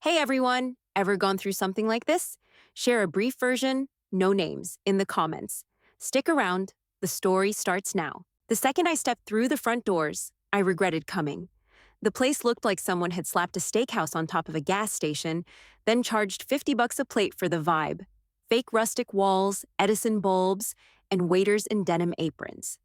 Hey everyone, ever gone through something like this? Share a brief version, no names, in the comments. Stick around, the story starts now. The second I stepped through the front doors, I regretted coming. The place looked like someone had slapped a steakhouse on top of a gas station, then charged 50 bucks a plate for the vibe. Fake rustic walls, Edison bulbs, and waiters in denim aprons.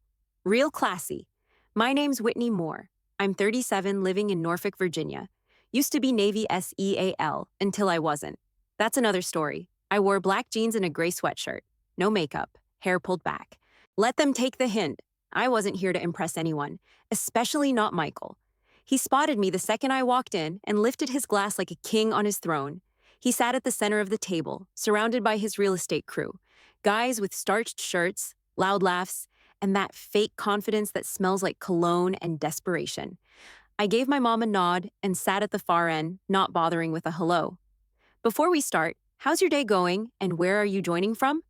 Real classy. My name's Whitney Moore. I'm 37, living in Norfolk, Virginia. Used to be Navy SEAL until I wasn't. That's another story. I wore black jeans and a gray sweatshirt. No makeup, hair pulled back. Let them take the hint. I wasn't here to impress anyone, especially not Michael. He spotted me the second I walked in and lifted his glass like a king on his throne. He sat at the center of the table, surrounded by his real estate crew. Guys with starched shirts, loud laughs, and that fake confidence that smells like cologne and desperation. I gave my mom a nod and sat at the far end, not bothering with a hello. Before we start, how's your day going and where are you joining from?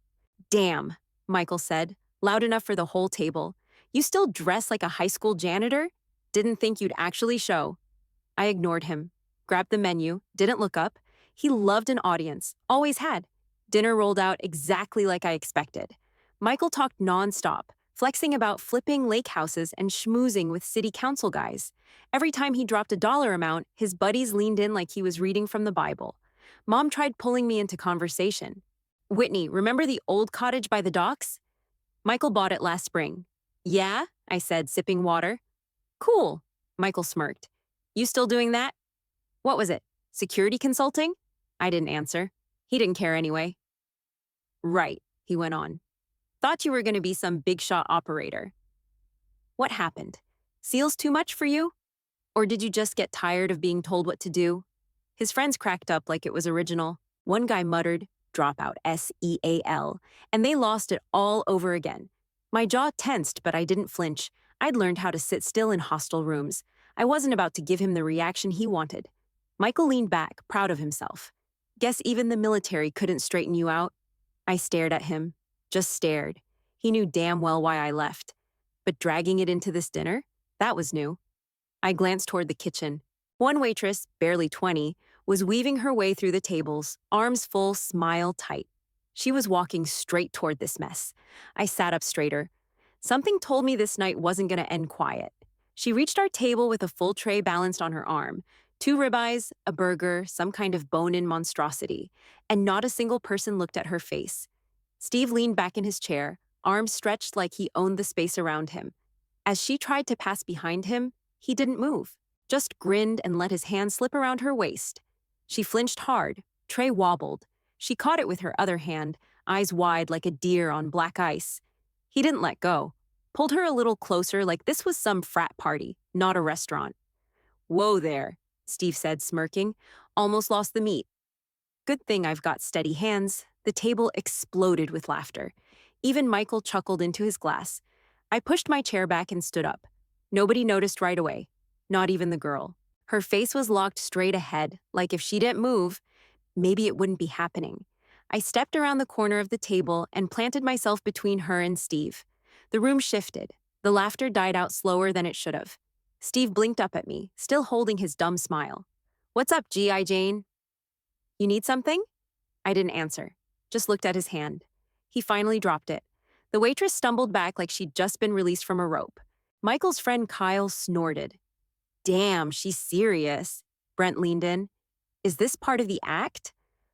Damn, Michael said, loud enough for the whole table. You still dress like a high school janitor? Didn't think you'd actually show. I ignored him, grabbed the menu, didn't look up. He loved an audience, always had. Dinner rolled out exactly like I expected. Michael talked nonstop, flexing about flipping lake houses and schmoozing with city council guys. Every time he dropped a dollar amount, his buddies leaned in like he was reading from the Bible. Mom tried pulling me into conversation. Whitney, remember the old cottage by the docks? Michael bought it last spring. Yeah, I said, sipping water. Cool, Michael smirked. You still doing that? What was it? Security consulting? I didn't answer. He didn't care anyway. Right, he went on. Thought you were going to be some big shot operator. What happened? Seals too much for you? Or did you just get tired of being told what to do? His friends cracked up like it was original. One guy muttered, dropout, SEAL, and they lost it all over again. My jaw tensed, but I didn't flinch. I'd learned how to sit still in hostile rooms. I wasn't about to give him the reaction he wanted. Michael leaned back, proud of himself. Guess even the military couldn't straighten you out? I stared at him, just stared. He knew damn well why I left. But dragging it into this dinner? That was new. I glanced toward the kitchen. One waitress, barely 20, was weaving her way through the tables, arms full, smile tight. She was walking straight toward this mess. I sat up straighter. Something told me this night wasn't going to end quiet. She reached our table with a full tray balanced on her arm. 2 ribeyes, a burger, some kind of bone-in monstrosity. And not a single person looked at her face. Steve leaned back in his chair, arms stretched like he owned the space around him. As she tried to pass behind him, he didn't move, just grinned and let his hand slip around her waist. She flinched hard, tray wobbled. She caught it with her other hand, eyes wide like a deer on black ice. He didn't let go, pulled her a little closer like this was some frat party, not a restaurant. Whoa there, Steve said, smirking. Almost lost the meat. Good thing I've got steady hands. The table exploded with laughter. Even Michael chuckled into his glass. I pushed my chair back and stood up. Nobody noticed right away, not even the girl. Her face was locked straight ahead, like if she didn't move, maybe it wouldn't be happening. I stepped around the corner of the table and planted myself between her and Steve. The room shifted. The laughter died out slower than it should have. Steve blinked up at me, still holding his dumb smile. What's up, G.I. Jane? You need something? I didn't answer, just looked at his hand. He finally dropped it. The waitress stumbled back like she'd just been released from a rope. Michael's friend Kyle snorted. Damn, she's serious. Brent leaned in. Is this part of the act?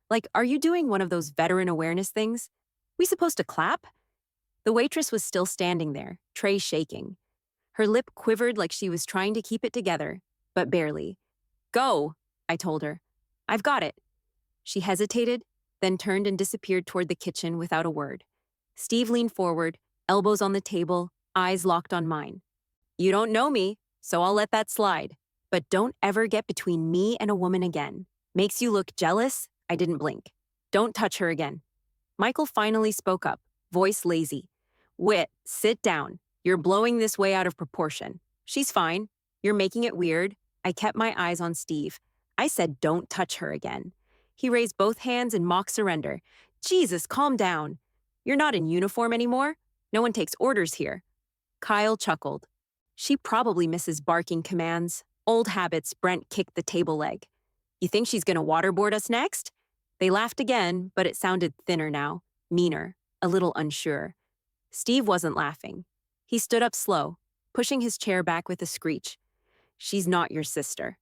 Like, are you doing one of those veteran awareness things? We supposed to clap? The waitress was still standing there, tray shaking. Her lip quivered like she was trying to keep it together, but barely. Go, I told her. I've got it. She hesitated, then turned and disappeared toward the kitchen without a word. Steve leaned forward, elbows on the table, eyes locked on mine. You don't know me, so I'll let that slide. But don't ever get between me and a woman again. Makes you look jealous? I didn't blink. Don't touch her again. Michael finally spoke up, voice lazy. Whit, sit down. You're blowing this way out of proportion. She's fine. You're making it weird. I kept my eyes on Steve. I said don't touch her again. He raised both hands in mock surrender. Jesus, calm down. You're not in uniform anymore. No one takes orders here. Kyle chuckled. She probably misses barking commands. Old habits, Brent kicked the table leg. You think she's gonna waterboard us next? They laughed again, but it sounded thinner now, meaner, a little unsure. Steve wasn't laughing. He stood up slow, pushing his chair back with a screech. She's not your sister.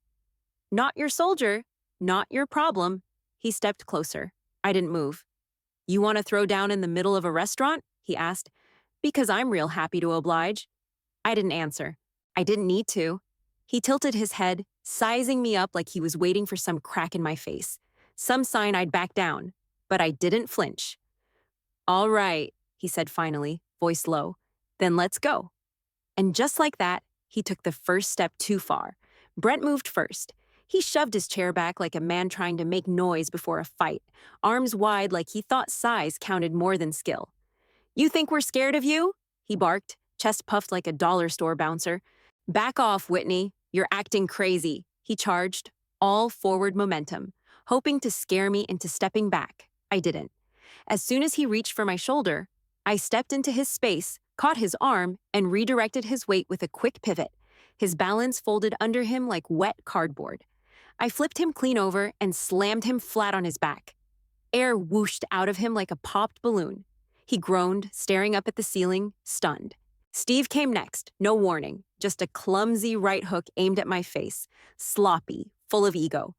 Not your soldier. Not your problem. He stepped closer. I didn't move. You want to throw down in the middle of a restaurant? He asked. Because I'm real happy to oblige. I didn't answer. I didn't need to. He tilted his head, sizing me up like he was waiting for some crack in my face, some sign I'd back down. But I didn't flinch. All right, he said finally, voice low. Then let's go. And just like that, he took the first step too far. Brent moved first. He shoved his chair back like a man trying to make noise before a fight, arms wide like he thought size counted more than skill. You think we're scared of you? He barked, chest puffed like a dollar store bouncer. Back off, Whitney. You're acting crazy, he charged, all forward momentum, hoping to scare me into stepping back. I didn't. As soon as he reached for my shoulder, I stepped into his space, caught his arm, and redirected his weight with a quick pivot, his balance folded under him like wet cardboard. I flipped him clean over and slammed him flat on his back. Air whooshed out of him like a popped balloon. He groaned, staring up at the ceiling, stunned. Steve came next, no warning, just a clumsy right hook aimed at my face, sloppy, full of ego.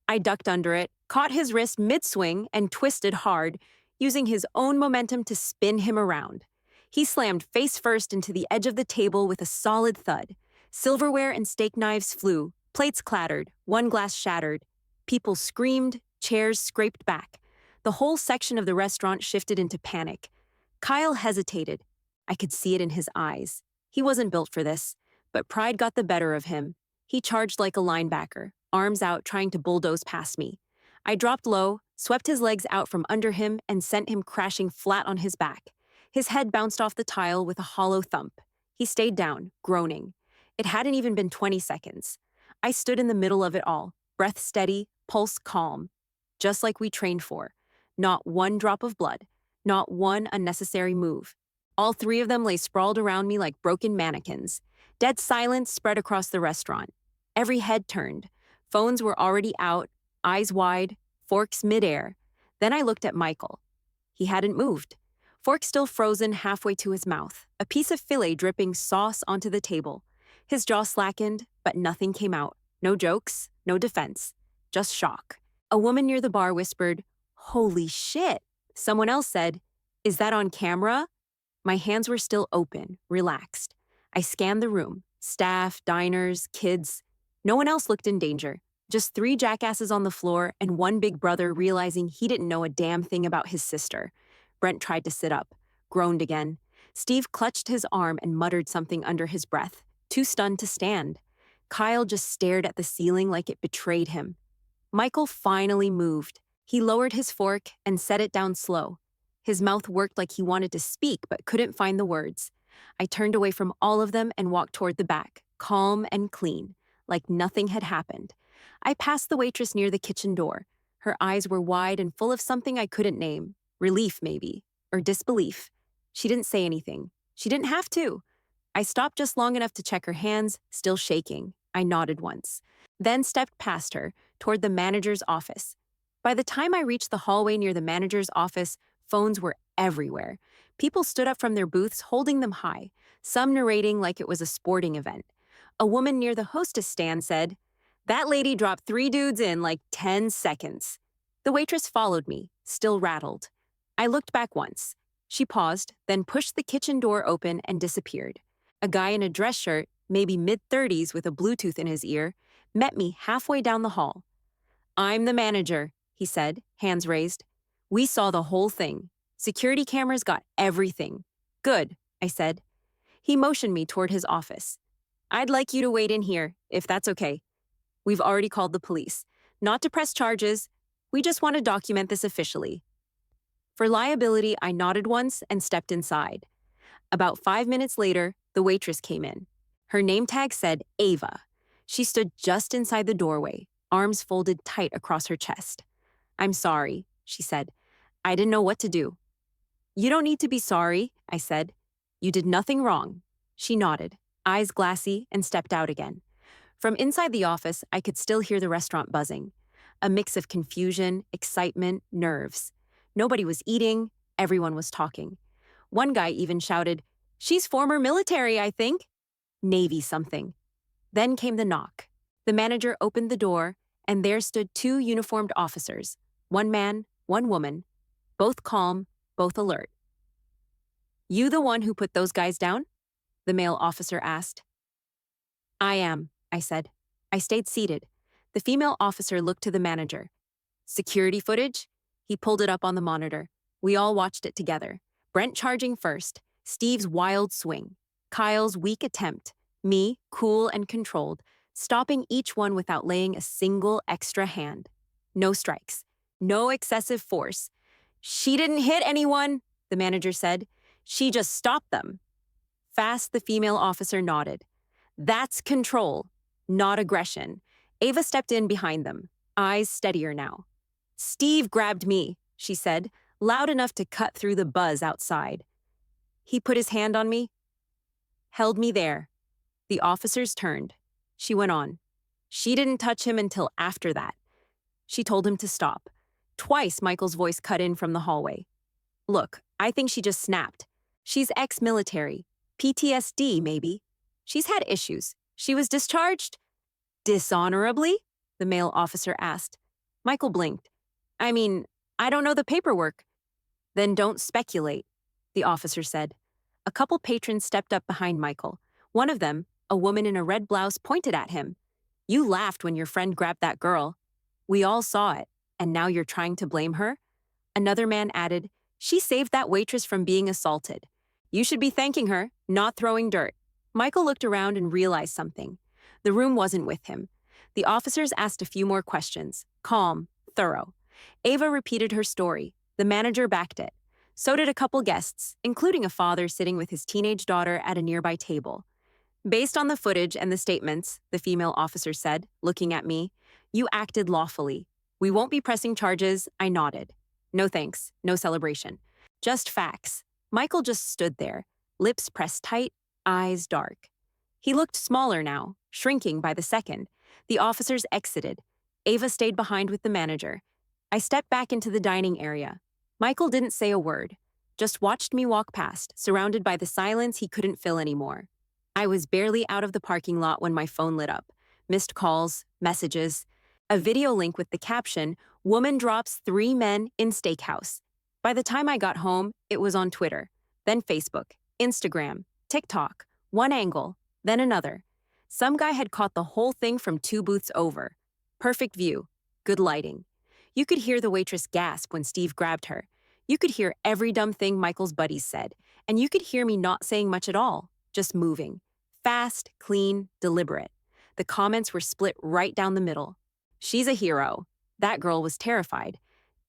I ducked under it, caught his wrist mid-swing, and twisted hard, using his own momentum to spin him around. He slammed face first into the edge of the table with a solid thud. Silverware and steak knives flew, plates clattered, one glass shattered. People screamed, chairs scraped back. The whole section of the restaurant shifted into panic. Kyle hesitated. I could see it in his eyes. He wasn't built for this, but pride got the better of him. He charged like a linebacker, arms out trying to bulldoze past me. I dropped low, swept his legs out from under him, and sent him crashing flat on his back. His head bounced off the tile with a hollow thump. He stayed down, groaning. It hadn't even been 20 seconds. I stood in the middle of it all, breath steady, pulse calm, just like we trained for. Not one drop of blood, not one unnecessary move. All three of them lay sprawled around me like broken mannequins. Dead silence spread across the restaurant. Every head turned. Phones were already out, eyes wide, forks midair. Then I looked at Michael. He hadn't moved. Fork still frozen halfway to his mouth, a piece of filet dripping sauce onto the table. His jaw slackened, but nothing came out. No jokes, no defense, just shock. A woman near the bar whispered, "Holy shit." Someone else said, "Is that on camera?" My hands were still open, relaxed. I scanned the room. Staff, diners, kids. No one else looked in danger. Just three jackasses on the floor and one big brother realizing he didn't know a damn thing about his sister. Brent tried to sit up, groaned again. Steve clutched his arm and muttered something under his breath, too stunned to stand. Kyle just stared at the ceiling like it betrayed him. Michael finally moved. He lowered his fork and set it down slow. His mouth worked like he wanted to speak but couldn't find the words. I turned away from all of them and walked toward the back, calm and clean, like nothing had happened. I passed the waitress near the kitchen door. Her eyes were wide and full of something I couldn't name. Relief, maybe, or disbelief. She didn't say anything. She didn't have to. I stopped just long enough to check her hands, still shaking. I nodded once, then stepped past her, toward the manager's office. By the time I reached the hallway near the manager's office, phones were everywhere. People stood up from their booths, holding them high, some narrating like it was a sporting event. A woman near the hostess stand said, "That lady dropped 3 dudes in like 10 seconds." The waitress followed me, still rattled. I looked back once. She paused, then pushed the kitchen door open and disappeared. A guy in a dress shirt, maybe mid-30s with a Bluetooth in his ear, met me halfway down the hall. "I'm the manager," he said, hands raised. "We saw the whole thing. Security cameras got everything." "Good," I said. He motioned me toward his office. "I'd like you to wait in here, if that's okay. We've already called the police. Not to press charges. We just want to document this officially." For liability, I nodded once and stepped inside. About 5 minutes later, the waitress came in. Her name tag said Ava. She stood just inside the doorway, arms folded tight across her chest. "I'm sorry," she said. "I didn't know what to do." "You don't need to be sorry," I said. "You did nothing wrong." She nodded, eyes glassy, and stepped out again. From inside the office, I could still hear the restaurant buzzing. a mix of confusion, excitement, nerves. Nobody was eating, everyone was talking. One guy even shouted, "She's former military, I think." Navy something. Then came the knock. The manager opened the door, and there stood two uniformed officers, one man, one woman, both calm, both alert. "You the one who put those guys down?" the male officer asked. "I am," I said. I stayed seated. The female officer looked to the manager. "Security footage?" He pulled it up on the monitor. We all watched it together. Brent charging first, Steve's wild swing, Kyle's weak attempt, me, cool and controlled, stopping each one without laying a single extra hand. No strikes. No excessive force. "She didn't hit anyone," the manager said. "She just stopped them." Fast, the female officer nodded. "That's control, not aggression." Ava stepped in behind them, eyes steadier now. "Steve grabbed me," she said, loud enough to cut through the buzz outside. "He put his hand on me, held me there." The officers turned. She went on. "She didn't touch him until after that." She told him to stop. Twice, Michael's voice cut in from the hallway. "Look, I think she just snapped. She's ex-military. PTSD, maybe. She's had issues. She was discharged?" "Dishonorably?" the male officer asked. Michael blinked. "I mean, I don't know the paperwork." "Then don't speculate," the officer said. A couple patrons stepped up behind Michael. One of them, a woman in a red blouse, pointed at him. "You laughed when your friend grabbed that girl. We all saw it, and now you're trying to blame her?" Another man added, "She saved that waitress from being assaulted. You should be thanking her, not throwing dirt." Michael looked around and realized something. The room wasn't with him. The officers asked a few more questions, calm, thorough. Ava repeated her story. The manager backed it. So did a couple guests, including a father sitting with his teenage daughter at a nearby table. "Based on the footage and the statements," the female officer said, looking at me, "you acted lawfully. We won't be pressing charges." I nodded. "No thanks, no celebration. Just facts." Michael just stood there, lips pressed tight, eyes dark. He looked smaller now, shrinking by the second. The officers exited. Ava stayed behind with the manager. I stepped back into the dining area. Michael didn't say a word, just watched me walk past, surrounded by the silence he couldn't fill anymore. I was barely out of the parking lot when my phone lit up. Missed calls, messages, a video link with the caption, "Woman drops 3 men in steakhouse." By the time I got home, it was on Twitter, then Facebook, Instagram, TikTok, one angle, then another. Some guy had caught the whole thing from 2 booths over. Perfect view, good lighting. You could hear the waitress gasp when Steve grabbed her. You could hear every dumb thing Michael's buddies said, and you could hear me not saying much at all, just moving. Fast, clean, deliberate. The comments were split right down the middle. "She's a hero." That girl was terrified.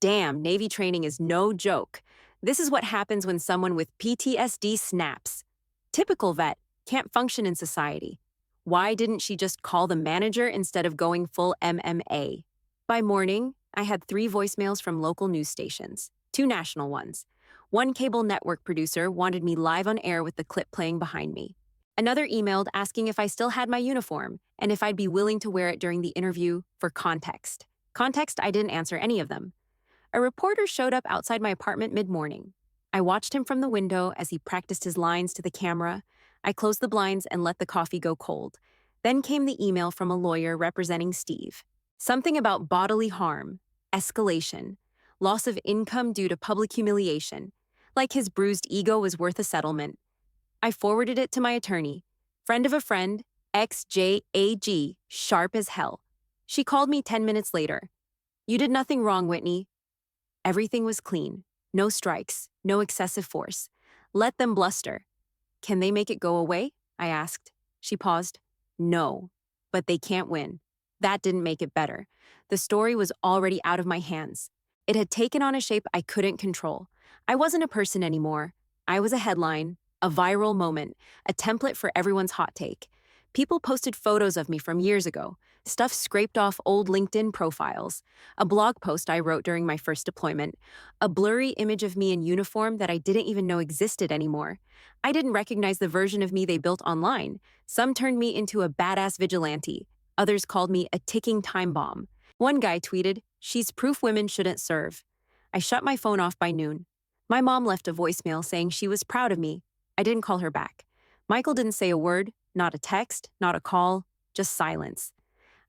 "Damn, Navy training is no joke. This is what happens when someone with PTSD snaps." "Typical vet, can't function in society." "Why didn't she just call the manager instead of going full MMA?" By morning, I had 3 voicemails from local news stations, 2 national ones. One cable network producer wanted me live on air with the clip playing behind me. Another emailed asking if I still had my uniform and if I'd be willing to wear it during the interview for context. I didn't answer any of them. A reporter showed up outside my apartment mid-morning. I watched him from the window as he practiced his lines to the camera. I closed the blinds and let the coffee go cold. Then came the email from a lawyer representing Steve. Something about bodily harm, escalation, loss of income due to public humiliation, like his bruised ego was worth a settlement. I forwarded it to my attorney, friend of a friend, XJAG, sharp as hell. She called me 10 minutes later. "You did nothing wrong, Whitney." Everything was clean. No strikes, no excessive force. Let them bluster. "Can they make it go away?" I asked. She paused. "No, but they can't win." That didn't make it better. The story was already out of my hands. It had taken on a shape I couldn't control. I wasn't a person anymore. I was a headline, a viral moment, a template for everyone's hot take. People posted photos of me from years ago, stuff scraped off old LinkedIn profiles, a blog post I wrote during my first deployment, a blurry image of me in uniform that I didn't even know existed anymore. I didn't recognize the version of me they built online. Some turned me into a badass vigilante. Others called me a ticking time bomb. One guy tweeted, "She's proof women shouldn't serve." I shut my phone off by noon. My mom left a voicemail saying she was proud of me. I didn't call her back. Michael didn't say a word, not a text, not a call, just silence.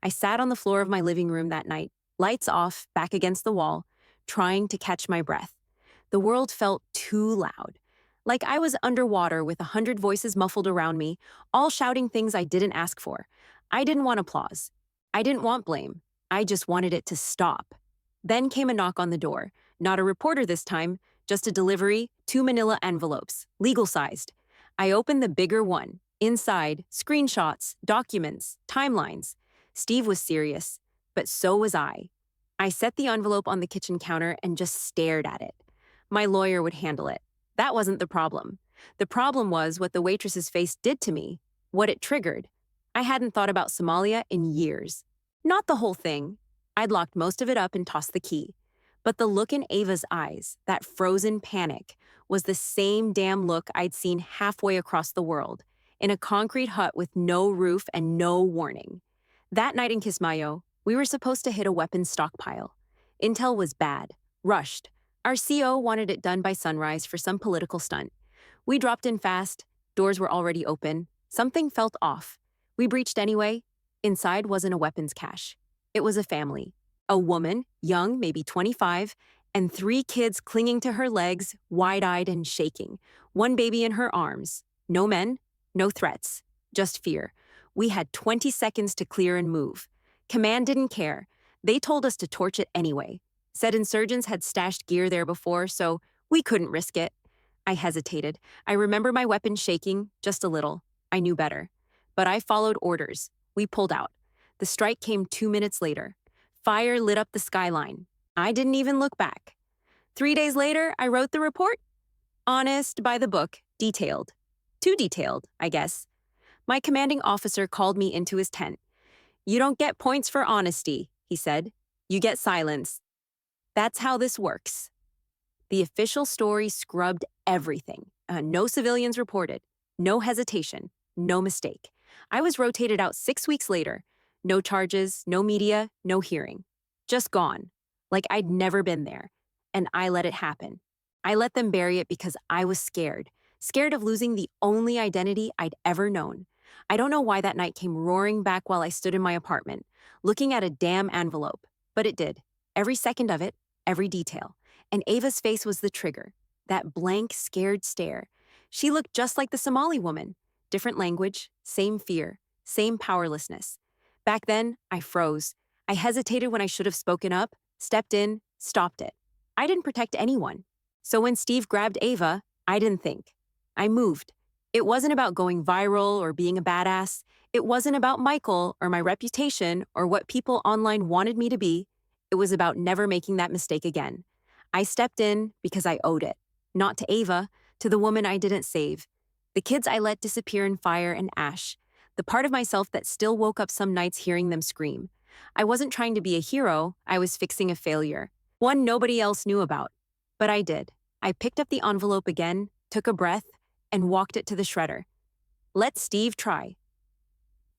I sat on the floor of my living room that night, lights off, back against the wall, trying to catch my breath. The world felt too loud. Like I was underwater with 100 voices muffled around me, all shouting things I didn't ask for. I didn't want applause. I didn't want blame. I just wanted it to stop. Then came a knock on the door. Not a reporter this time, just a delivery, 2 manila envelopes, legal-sized. I opened the bigger one. Inside, screenshots, documents, timelines. Steve was serious, but so was I. I set the envelope on the kitchen counter and just stared at it. My lawyer would handle it. That wasn't the problem. The problem was what the waitress's face did to me, what it triggered. I hadn't thought about Somalia in years. Not the whole thing. I'd locked most of it up and tossed the key. But the look in Ava's eyes, that frozen panic, was the same damn look I'd seen halfway across the world, in a concrete hut with no roof and no warning. That night in Kismayo, we were supposed to hit a weapons stockpile. Intel was bad, rushed. Our CO wanted it done by sunrise for some political stunt. We dropped in fast, doors were already open. Something felt off. We breached anyway. Inside wasn't a weapons cache. It was a family. A woman, young, maybe 25, and 3 kids clinging to her legs, wide-eyed and shaking. One baby in her arms. No men, no threats, just fear. We had 20 seconds to clear and move. Command didn't care. They told us to torch it anyway. Said insurgents had stashed gear there before, so we couldn't risk it. I hesitated. I remember my weapon shaking, just a little. I knew better. But I followed orders. We pulled out. The strike came 2 minutes later. Fire lit up the skyline. I didn't even look back. 3 days later, I wrote the report. Honest, by the book, detailed. Too detailed, I guess. My commanding officer called me into his tent. "You don't get points for honesty," he said. "You get silence. That's how this works." The official story scrubbed everything. No civilians reported. No hesitation. No mistake. I was rotated out 6 weeks later. No charges, no media, no hearing. Just gone. Like I'd never been there. And I let it happen. I let them bury it because I was scared. Scared of losing the only identity I'd ever known. I don't know why that night came roaring back while I stood in my apartment, looking at a damn envelope. But it did. Every second of it, every detail. And Ava's face was the trigger. That blank, scared stare. She looked just like the Somali woman. Different language, same fear, same powerlessness. Back then, I froze. I hesitated when I should have spoken up, stepped in, stopped it. I didn't protect anyone. So when Steve grabbed Ava, I didn't think. I moved. It wasn't about going viral or being a badass. It wasn't about Michael or my reputation or what people online wanted me to be. It was about never making that mistake again. I stepped in because I owed it. Not to Ava, to the woman I didn't save. The kids I let disappear in fire and ash. The part of myself that still woke up some nights hearing them scream. I wasn't trying to be a hero, I was fixing a failure. One nobody else knew about. But I did. I picked up the envelope again, took a breath, and walked it to the shredder. Let Steve try.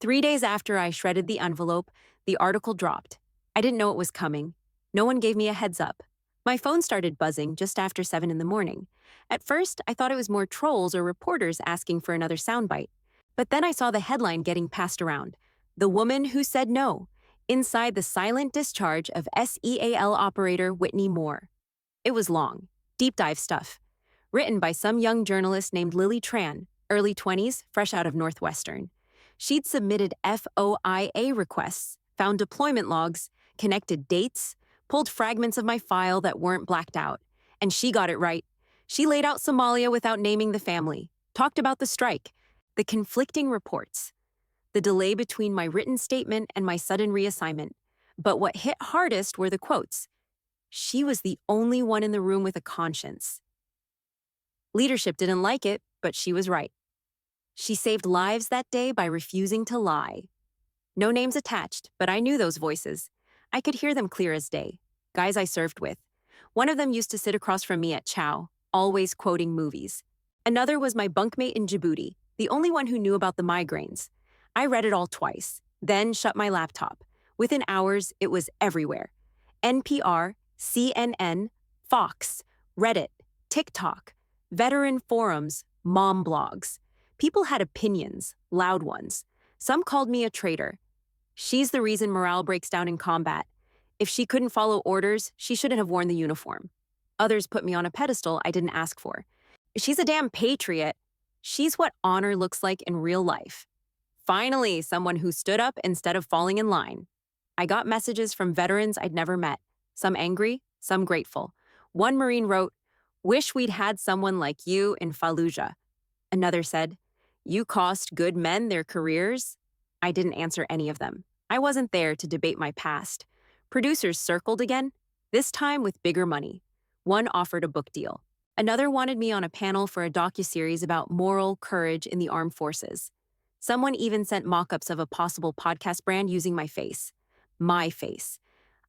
3 days after I shredded the envelope, the article dropped. I didn't know it was coming. No one gave me a heads up. My phone started buzzing just after 7 in the morning. At first, I thought it was more trolls or reporters asking for another soundbite. But then I saw the headline getting passed around. "The woman who said no. Inside the silent discharge of SEAL operator Whitney Moore." It was long, deep dive stuff. Written by some young journalist named Lily Tran, early 20s, fresh out of Northwestern. She'd submitted FOIA requests, found deployment logs, connected dates, pulled fragments of my file that weren't blacked out. And she got it right. She laid out Somalia without naming the family, talked about the strike, the conflicting reports, the delay between my written statement and my sudden reassignment. But what hit hardest were the quotes. She was the only one in the room with a conscience. Leadership didn't like it, but she was right. She saved lives that day by refusing to lie. No names attached, but I knew those voices. I could hear them clear as day. Guys I served with. One of them used to sit across from me at Chow, always quoting movies. Another was my bunkmate in Djibouti, the only one who knew about the migraines. I read it all twice, then shut my laptop. Within hours, it was everywhere. NPR, CNN, Fox, Reddit, TikTok, veteran forums, mom blogs. People had opinions, loud ones. Some called me a traitor. She's the reason morale breaks down in combat. If she couldn't follow orders, she shouldn't have worn the uniform. Others put me on a pedestal I didn't ask for. She's a damn patriot. She's what honor looks like in real life. Finally, someone who stood up instead of falling in line. I got messages from veterans I'd never met, some angry, some grateful. One Marine wrote, "Wish we'd had someone like you in Fallujah." Another said, "You cost good men their careers." I didn't answer any of them. I wasn't there to debate my past. Producers circled again, this time with bigger money. One offered a book deal. Another wanted me on a panel for a docuseries about moral courage in the armed forces. Someone even sent mock-ups of a possible podcast brand using my face. My face.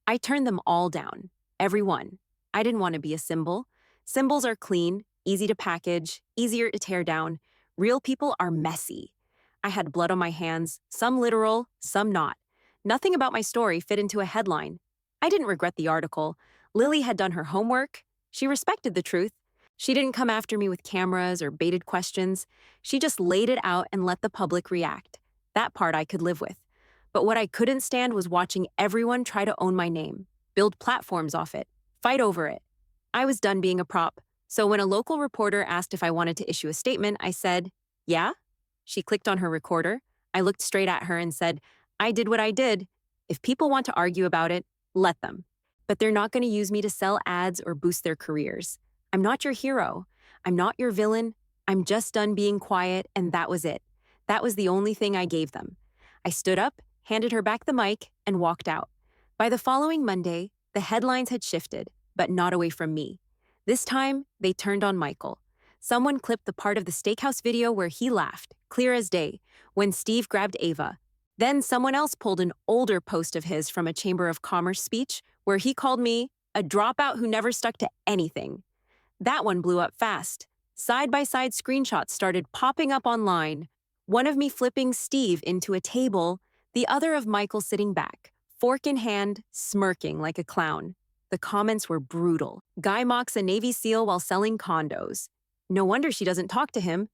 I turned them all down. Every one. I didn't want to be a symbol. Symbols are clean, easy to package, easier to tear down. Real people are messy. I had blood on my hands, some literal, some not. Nothing about my story fit into a headline. I didn't regret the article. Lily had done her homework. She respected the truth. She didn't come after me with cameras or baited questions. She just laid it out and let the public react. That part I could live with. But what I couldn't stand was watching everyone try to own my name, build platforms off it, fight over it. I was done being a prop. So when a local reporter asked if I wanted to issue a statement, I said, "Yeah?" She clicked on her recorder. I looked straight at her and said, "I did what I did. If people want to argue about it, let them. But they're not going to use me to sell ads or boost their careers. I'm not your hero. I'm not your villain. I'm just done being quiet, and that was it. That was the only thing I gave them." I stood up, handed her back the mic, and walked out. By the following Monday, the headlines had shifted, but not away from me. This time, they turned on Michael. Someone clipped the part of the steakhouse video where he laughed, clear as day, when Steve grabbed Ava. Then someone else pulled an older post of his from a Chamber of Commerce speech where he called me a dropout who never stuck to anything. That one blew up fast. Side-by-side screenshots started popping up online. One of me flipping Steve into a table, the other of Michael sitting back, fork in hand, smirking like a clown. The comments were brutal. Guy mocks a Navy SEAL while selling condos. No wonder she doesn't talk to him.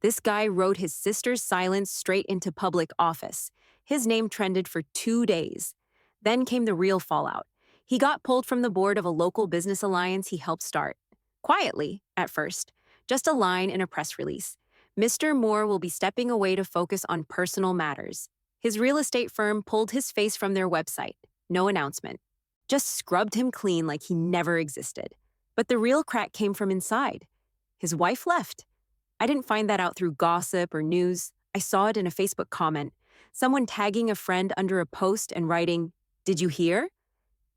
This guy wrote his sister's silence straight into public office. His name trended for 2 days. Then came the real fallout. He got pulled from the board of a local business alliance he helped start. Quietly, at first. Just a line in a press release. Mr. Moore will be stepping away to focus on personal matters. His real estate firm pulled his face from their website. No announcement. Just scrubbed him clean like he never existed. But the real crack came from inside. His wife left. I didn't find that out through gossip or news. I saw it in a Facebook comment. Someone tagging a friend under a post and writing, "Did you hear?"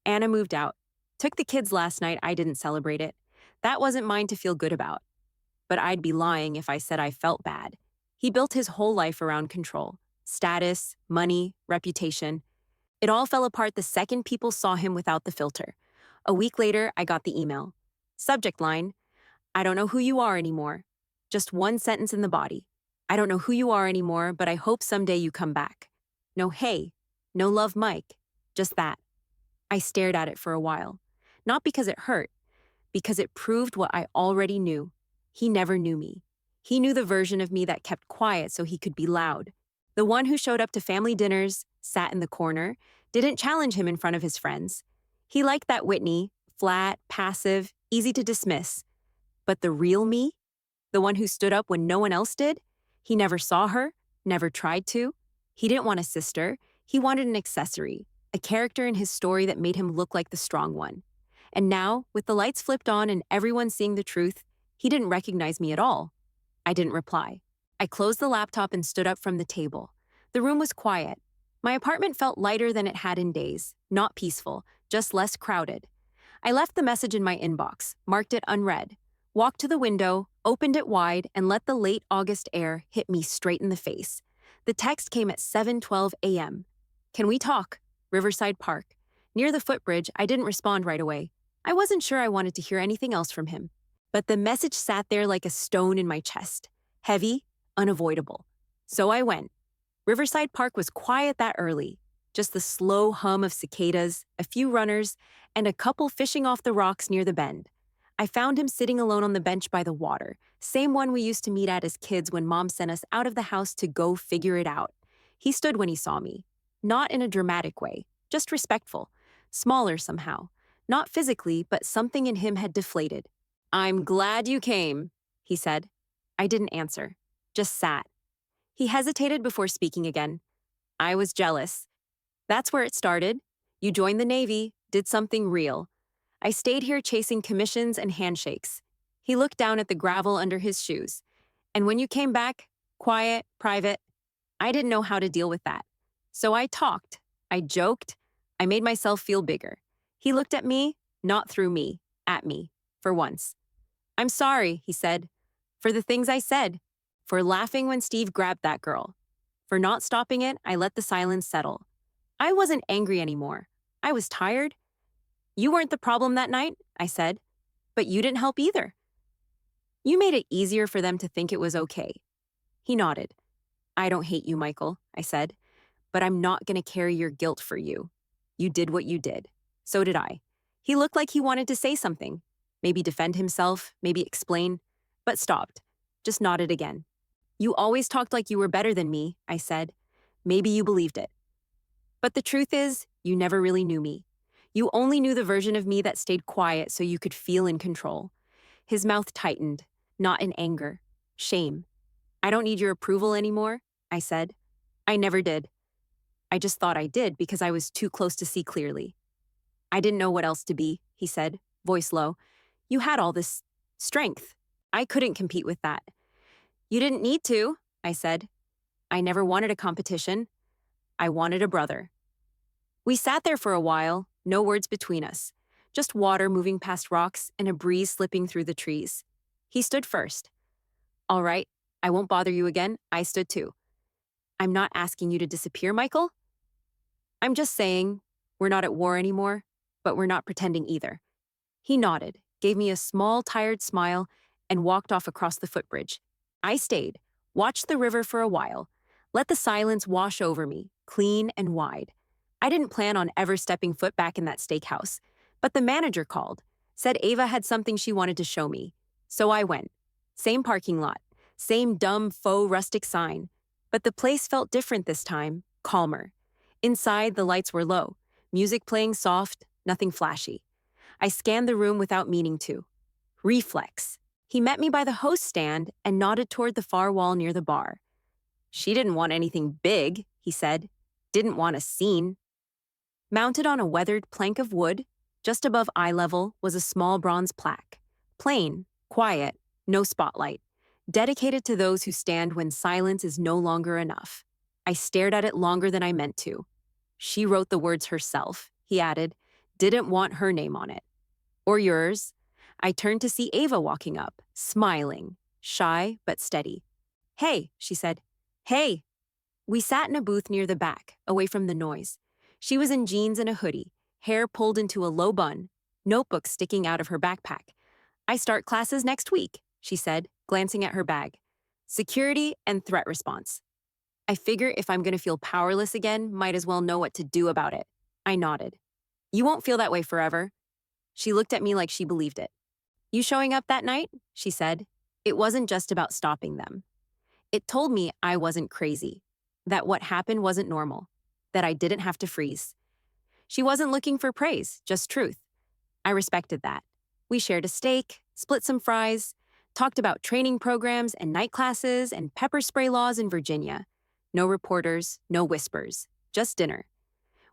Anna moved out. Took the kids last night. I didn't celebrate it. That wasn't mine to feel good about. But I'd be lying if I said I felt bad. He built his whole life around control. Status, money, reputation. It all fell apart the second people saw him without the filter. A week later, I got the email. Subject line, "I don't know who you are anymore." Just one sentence in the body. "I don't know who you are anymore, but I hope someday you come back." No hey, no love Mike, just that. I stared at it for a while. Not because it hurt, because it proved what I already knew. He never knew me. He knew the version of me that kept quiet so he could be loud. The one who showed up to family dinners, sat in the corner, didn't challenge him in front of his friends. He liked that Whitney, flat, passive, easy to dismiss. But the real me? The one who stood up when no one else did? He never saw her, never tried to. He didn't want a sister. He wanted an accessory, a character in his story that made him look like the strong one. And now, with the lights flipped on and everyone seeing the truth, he didn't recognize me at all. I didn't reply. I closed the laptop and stood up from the table. The room was quiet. My apartment felt lighter than it had in days, not peaceful, just less crowded. I left the message in my inbox, marked it unread, walked to the window, opened it wide, and let the late August air hit me straight in the face. The text came at 7:12 a.m. "Can we talk? Riverside Park." Near the footbridge, I didn't respond right away. I wasn't sure I wanted to hear anything else from him. But the message sat there like a stone in my chest. Heavy, unavoidable. So I went. Riverside Park was quiet that early. just the slow hum of cicadas, a few runners, and a couple fishing off the rocks near the bend. I found him sitting alone on the bench by the water, same one we used to meet at as kids when Mom sent us out of the house to go figure it out. He stood when he saw me. Not in a dramatic way, just respectful. Smaller somehow. Not physically, but something in him had deflated. "I'm glad you came," he said. I didn't answer, just sat. He hesitated before speaking again. "I was jealous. That's where it started. You joined the Navy, did something real. I stayed here chasing commissions and handshakes." He looked down at the gravel under his shoes. "And when you came back, quiet, private, I didn't know how to deal with that. So I talked, I joked, I made myself feel bigger." He looked at me, not through me, at me, for once. "I'm sorry," he said, "for the things I said, for laughing when Steve grabbed that girl. For not stopping it, I let the silence settle. I wasn't angry anymore. I was tired. You weren't the problem that night," I said, "but you didn't help either. You made it easier for them to think it was okay." He nodded. "I don't hate you, Michael," I said, "but I'm not going to carry your guilt for you. You did what you did. So did I." He looked like he wanted to say something, maybe defend himself, maybe explain, but stopped, just nodded again. "You always talked like you were better than me," I said. "Maybe you believed it. But the truth is, you never really knew me. You only knew the version of me that stayed quiet so you could feel in control." His mouth tightened, not in anger, shame. "I don't need your approval anymore," I said. "I never did. I just thought I did because I was too close to see clearly." "I didn't know what else to be," he said, voice low. "You had all this strength. I couldn't compete with that." "You didn't need to," I said. "I never wanted a competition. I wanted a brother." We sat there for a while, no words between us, just water moving past rocks and a breeze slipping through the trees. He stood first. "All right, I won't bother you again." I stood too. "I'm not asking you to disappear, Michael. I'm just saying we're not at war anymore, but we're not pretending either." He nodded, gave me a small, tired smile, and walked off across the footbridge. I stayed, watched the river for a while, let the silence wash over me, clean and wide. I didn't plan on ever stepping foot back in that steakhouse, but the manager called, said Ava had something she wanted to show me. So I went. Same parking lot, same dumb faux rustic sign, but the place felt different this time, calmer. Inside, the lights were low, music playing soft, nothing flashy. I scanned the room without meaning to. Reflex. He met me by the host stand and nodded toward the far wall near the bar. "She didn't want anything big," he said. "Didn't want a scene." Mounted on a weathered plank of wood, just above eye level, was a small bronze plaque. Plain, quiet, no spotlight. Dedicated to those who stand when silence is no longer enough. I stared at it longer than I meant to. "She wrote the words herself," he added. "Didn't want her name on it." "Or yours." I turned to see Ava walking up, smiling, shy but steady. "Hey," she said. "Hey." We sat in a booth near the back, away from the noise. She was in jeans and a hoodie, hair pulled into a low bun, notebook sticking out of her backpack. "I start classes next week," she said, glancing at her bag. "Security and threat response. I figure if I'm going to feel powerless again, might as well know what to do about it." I nodded. "You won't feel that way forever." She looked at me like she believed it. "You showing up that night?" she said. It wasn't just about stopping them. It told me I wasn't crazy, that what happened wasn't normal, that I didn't have to freeze. She wasn't looking for praise, just truth. I respected that. We shared a steak, split some fries, talked about training programs and night classes and pepper spray laws in Virginia. No reporters, no whispers, just dinner.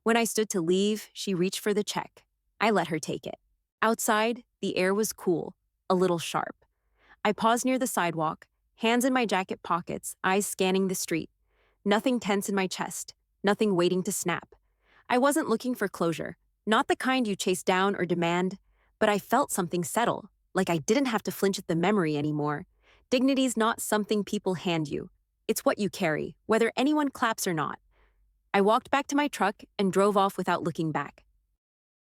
When I stood to leave, she reached for the check. I let her take it. Outside, the air was cool, a little sharp. I paused near the sidewalk, hands in my jacket pockets, eyes scanning the street. Nothing tense in my chest, nothing waiting to snap. I wasn't looking for closure, not the kind you chase down or demand, but I felt something settle, like I didn't have to flinch at the memory anymore. Dignity's not something people hand you. It's what you carry, whether anyone claps or not. I walked back to my truck and drove off without looking back.